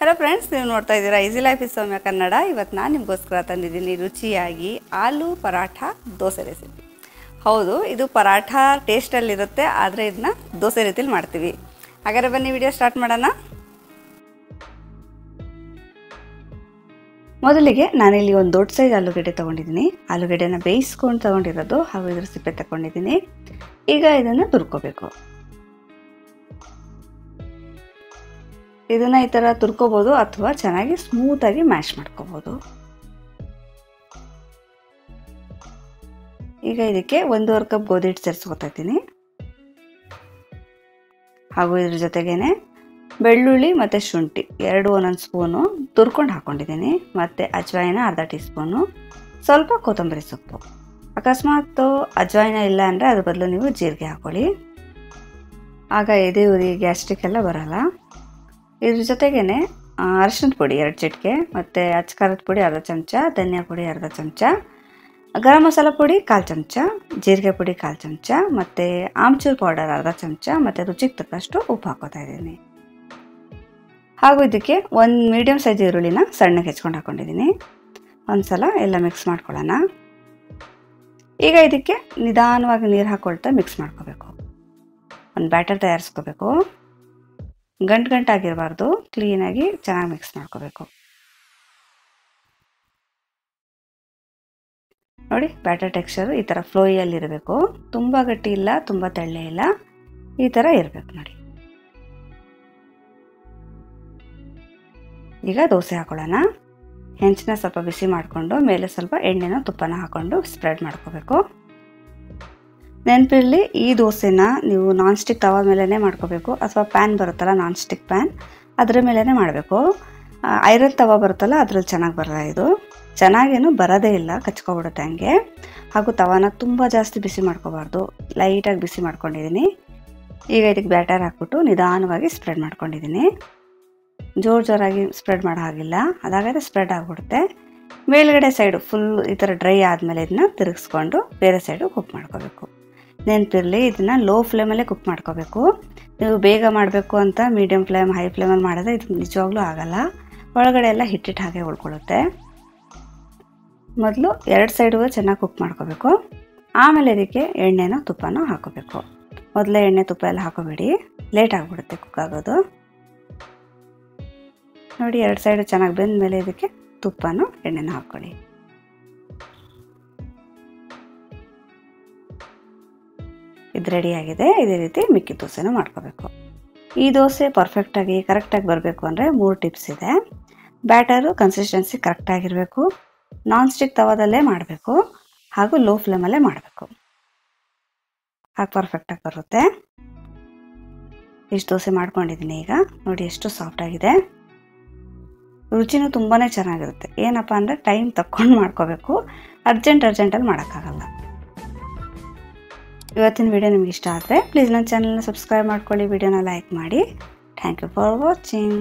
Hello friends, ನೀವು ನೋಡ್ತಾ ಇದ್ದೀರಾ ಈಸಿ ಲೈಫ್ ಇಸ್ ಸೌಮ್ಯ ಕನ್ನಡ. ಇವತ್ತು ನಾನು ನಿಮಗೋಸ್ಕರ ತಂದಿದ್ದೀನಿ ರುಚಿಯಾಗಿ ಆಲೂ ಪರಾಠ ದೋಸೆ ರೆಸಿಪಿ. ಹೌದು, ಇದು ಪರಾಠ ಟೇಸ್ಟಲ್ಲಿರುತ್ತೆ, ಆದರೆ ಇದನ್ನ ದೋಸೆ ರೀತಿಲಿ ಮಾಡ್ತೀವಿ. ಹಾಗಾದರೆ ಬನ್ನಿ ವಿಡಿಯೋ ಸ್ಟಾರ್ಟ್ ಮಾಡೋಣ. ಮೊದಲಿಗೆ ನಾನಿಲ್ಲಿ ಒಂದು ದೊಡ್ಡ ಸೈಜ್ ಆಲೂಗಡ್ಡೆ ತೊಗೊಂಡಿದ್ದೀನಿ. ಆಲೂಗಡ್ಡೆನ ಬೇಯಿಸ್ಕೊಂಡು ತೊಗೊಂಡಿರೋದು, ಹಾಗೂ ಇದ್ರ ಸಿಪ್ಪೆ ತಗೊಂಡಿದ್ದೀನಿ. ಈಗ ಇದನ್ನು ತುರ್ಕೋಬೇಕು. ಇದನ್ನು ಈ ಥರ ತುರ್ಕೋಬೋದು ಅಥವಾ ಚೆನ್ನಾಗಿ ಸ್ಮೂತಾಗಿ ಮ್ಯಾಶ್ ಮಾಡ್ಕೋಬೋದು. ಈಗ ಇದಕ್ಕೆ 1.5 ಕಪ್ ಗೋಧಿ ಹಿಟ್ಟು ಸೇರಿಸ್ಕೊತಾ ಇದ್ದೀನಿ. ಹಾಗೂ ಇದ್ರ ಜೊತೆಗೇನೆ ಬೆಳ್ಳುಳ್ಳಿ ಮತ್ತು ಶುಂಠಿ 2 ಒಂದೊಂದು ಸ್ಪೂನು ತುರ್ಕೊಂಡು ಹಾಕ್ಕೊಂಡಿದ್ದೀನಿ. ಮತ್ತು ಅಜ್ವಾಯಿನ ಅರ್ಧ ಟೀ ಸ್ಪೂನು, ಸ್ವಲ್ಪ ಕೊತ್ತಂಬರಿ ಸೊಪ್ಪು. ಅಕಸ್ಮಾತ್ ಅಜ್ವಾಯಿನ ಇಲ್ಲ ಅಂದರೆ ಅದ್ರ ಬದಲು ನೀವು ಜೀರಿಗೆ ಹಾಕ್ಕೊಳ್ಳಿ. ಆಗ ಎದೆ ಉರಿ ಗ್ಯಾಸ್ಟ್ರಿಕ್ ಎಲ್ಲ ಬರೋಲ್ಲ. ಇದ್ರ ಜೊತೆಗೇ ಅರಿಶಿಣದ ಪುಡಿ 2 ಚಿಟಿಕೆ, ಮತ್ತು ಅಚ್ಕಾರದ ಪುಡಿ ಅರ್ಧ ಚಮಚ, ಧನಿಯಾ ಪುಡಿ ಅರ್ಧ ಚಮಚ, ಗರಂ ಮಸಾಲ ಪುಡಿ 1/4 ಚಮಚ, ಜೀರಿಗೆ ಪುಡಿ 1/4 ಚಮಚ, ಮತ್ತು ಆಮ್ಚೂರ್ ಪೌಡರ್ ಅರ್ಧ ಚಮಚ, ಮತ್ತು ರುಚಿಗೆ ತಕ್ಕಷ್ಟು ಉಪ್ಪು ಹಾಕೋತಾ ಇದ್ದೀನಿ. ಹಾಗೂ ಇದಕ್ಕೆ ಒಂದು ಮೀಡಿಯಮ್ ಸೈಜ್ ಈರುಳ್ಳಿನ ಸಣ್ಣಗೆ ಹೆಚ್ಕೊಂಡು ಹಾಕ್ಕೊಂಡಿದ್ದೀನಿ. ಒಂದು ಸಲ ಎಲ್ಲ ಮಿಕ್ಸ್ ಮಾಡ್ಕೊಳ್ಳೋಣ. ಈಗ ಇದಕ್ಕೆ ನಿಧಾನವಾಗಿ ನೀರು ಹಾಕ್ಕೊಳ್ತಾ ಮಿಕ್ಸ್ ಮಾಡ್ಕೋಬೇಕು. ಒಂದು ಬ್ಯಾಟರ್ ತಯಾರಿಸ್ಕೋಬೇಕು. ಗಂಟಾಗಿರಬಾರ್ದು, ಕ್ಲೀನಾಗಿ ಚೆನ್ನಾಗಿ ಮಿಕ್ಸ್ ಮಾಡ್ಕೋಬೇಕು. ನೋಡಿ, ಬ್ಯಾಟರ್ ಟೆಕ್ಸ್ಚರು ಈ ಥರ ಫ್ಲೋಯಲ್ಲಿರಬೇಕು. ತುಂಬ ಗಟ್ಟಿ ಇಲ್ಲ, ತುಂಬ ತೆಳ್ಳೆ ಇಲ್ಲ, ಈ ಥರ ಇರಬೇಕು ನೋಡಿ. ಈಗ ದೋಸೆ ಹಾಕೊಳ್ಳೋಣ. ಹೆಂಚನ್ನ ಸ್ವಲ್ಪ ಬಿಸಿ ಮಾಡಿಕೊಂಡು ಮೇಲೆ ಸ್ವಲ್ಪ ಎಣ್ಣೆನ ತುಪ್ಪನ ಹಾಕ್ಕೊಂಡು ಸ್ಪ್ರೆಡ್ ಮಾಡ್ಕೋಬೇಕು. ನೆನಪಿರಲಿ, ಈ ದೋಸೆನ ನೀವು ನಾನ್ ಸ್ಟಿಕ್ ತವ ಮೇಲೇ ಮಾಡ್ಕೋಬೇಕು, ಅಥವಾ ಪ್ಯಾನ್ ಬರುತ್ತಲ್ಲ ನಾನ್ ಸ್ಟಿಕ್ ಪ್ಯಾನ್, ಅದರ ಮೇಲೇ ಮಾಡಬೇಕು. ಐರನ್ ತವ ಬರುತ್ತಲ್ಲ ಅದ್ರಲ್ಲಿ ಚೆನ್ನಾಗಿ ಬರಲ್ಲ. ಇದು ಚೆನ್ನಾಗೇನು ಬರೋದೇ ಇಲ್ಲ, ಕಚ್ಕೊಬಿಡುತ್ತೆ ಹಂಗೆ. ಹಾಗೂ ತವಾನ ತುಂಬ ಜಾಸ್ತಿ ಬಿಸಿ ಮಾಡ್ಕೋಬಾರ್ದು, ಲೈಟಾಗಿ ಬಿಸಿ ಮಾಡ್ಕೊಂಡಿದ್ದೀನಿ. ಈಗ ಇದಕ್ಕೆ ಬ್ಯಾಟರ್ ಹಾಕ್ಬಿಟ್ಟು ನಿಧಾನವಾಗಿ ಸ್ಪ್ರೆಡ್ ಮಾಡ್ಕೊಂಡಿದ್ದೀನಿ. ಜೋರಾಗಿ ಸ್ಪ್ರೆಡ್ ಮಾಡೋ ಹಾಗಿಲ್ಲ, ಅದಾಗದೆ ಸ್ಪ್ರೆಡ್ ಆಗಿಬಿಡುತ್ತೆ. ಮೇಲ್ಗಡೆ ಸೈಡು ಫುಲ್ ಈ ಥರ ಡ್ರೈ ಆದಮೇಲೆ ಇದನ್ನ ತಿರುಗಿಸ್ಕೊಂಡು ಬೇರೆ ಸೈಡು ಕುಕ್ ಮಾಡ್ಕೋಬೇಕು. ನೆನಪಿರಲಿ, ಇದನ್ನು ಲೋ ಫ್ಲೇಮಲ್ಲೇ ಕುಕ್ ಮಾಡ್ಕೋಬೇಕು. ನೀವು ಬೇಗ ಮಾಡಬೇಕು ಅಂತ ಮೀಡಿಯಮ್ ಫ್ಲೇಮ್ ಹೈ ಫ್ಲೇಮಲ್ಲಿ ಮಾಡಿದ್ರೆ ಇದು ನಿಜವಾಗ್ಲೂ ಆಗೋಲ್ಲ. ಒಳಗಡೆ ಎಲ್ಲ ಹಿಟ್ಟಿಟ್ಟು ಹಾಗೆ ಉಳ್ಕೊಳ್ಳುತ್ತೆ. ಮೊದಲು 2 ಸೈಡು ಚೆನ್ನಾಗಿ ಕುಕ್ ಮಾಡ್ಕೋಬೇಕು. ಆಮೇಲೆ ಇದಕ್ಕೆ ಎಣ್ಣೆನೋ ತುಪ್ಪನೋ ಹಾಕೋಬೇಕು. ಮೊದಲೇ ಎಣ್ಣೆ ತುಪ್ಪ ಎಲ್ಲ ಹಾಕೋಬೇಡಿ, ಲೇಟ್ ಆಗಿಬಿಡುತ್ತೆ ಕುಕ್ ಆಗೋದು. ನೋಡಿ, 2 ಸೈಡು ಚೆನ್ನಾಗಿ ಬೆಂದ ಮೇಲೆ ಇದಕ್ಕೆ ತುಪ್ಪನೋ ಎಣ್ಣೆನೋ ಹಾಕ್ಕೊಳ್ಳಿ. ಇದು ರೆಡಿಯಾಗಿದೆ. ಇದೇ ರೀತಿ ಮಿಕ್ಕಿ ದೋಸೆನೂ ಮಾಡ್ಕೋಬೇಕು. ಈ ದೋಸೆ ಪರ್ಫೆಕ್ಟಾಗಿ ಕರೆಕ್ಟಾಗಿ ಬರಬೇಕು ಅಂದರೆ 3 ಟಿಪ್ಸ್ ಇದೆ. ಬ್ಯಾಟರು ಕನ್ಸಿಸ್ಟೆನ್ಸಿ ಕರೆಕ್ಟಾಗಿರಬೇಕು, ನಾನ್ ಸ್ಟಿಕ್ ತವಾದಲ್ಲೇ ಮಾಡಬೇಕು, ಹಾಗೂ ಲೋ ಫ್ಲೇಮಲ್ಲೇ ಮಾಡಬೇಕು. ಹಾಗೆ ಪರ್ಫೆಕ್ಟಾಗಿ ಬರುತ್ತೆ. ಇಷ್ಟು ದೋಸೆ ಮಾಡ್ಕೊಂಡಿದ್ದೀನಿ. ಈಗ ನೋಡಿ ಎಷ್ಟು ಸಾಫ್ಟಾಗಿದೆ. ರುಚಿನೂ ತುಂಬಾ ಚೆನ್ನಾಗಿರುತ್ತೆ. ಏನಪ್ಪ ಅಂದರೆ ಟೈಮ್ ತಕ್ಕೊಂಡು ಮಾಡ್ಕೋಬೇಕು, ಅರ್ಜೆಂಟಲ್ಲಿ ಮಾಡೋಕ್ಕಾಗಲ್ಲ. ಇವತ್ತಿನ ವಿಡಿಯೋ ನಿಮ್ಗೆ ಇಷ್ಟ ಆದರೆ ಪ್ಲೀಸ್ ನನ್ನ ಚಾನಲ್ನ ಸಬ್ಸ್ಕ್ರೈಬ್ ಮಾಡ್ಕೊಳ್ಳಿ, ವಿಡಿಯೋನ ಲೈಕ್ ಮಾಡಿ. Thank you for watching.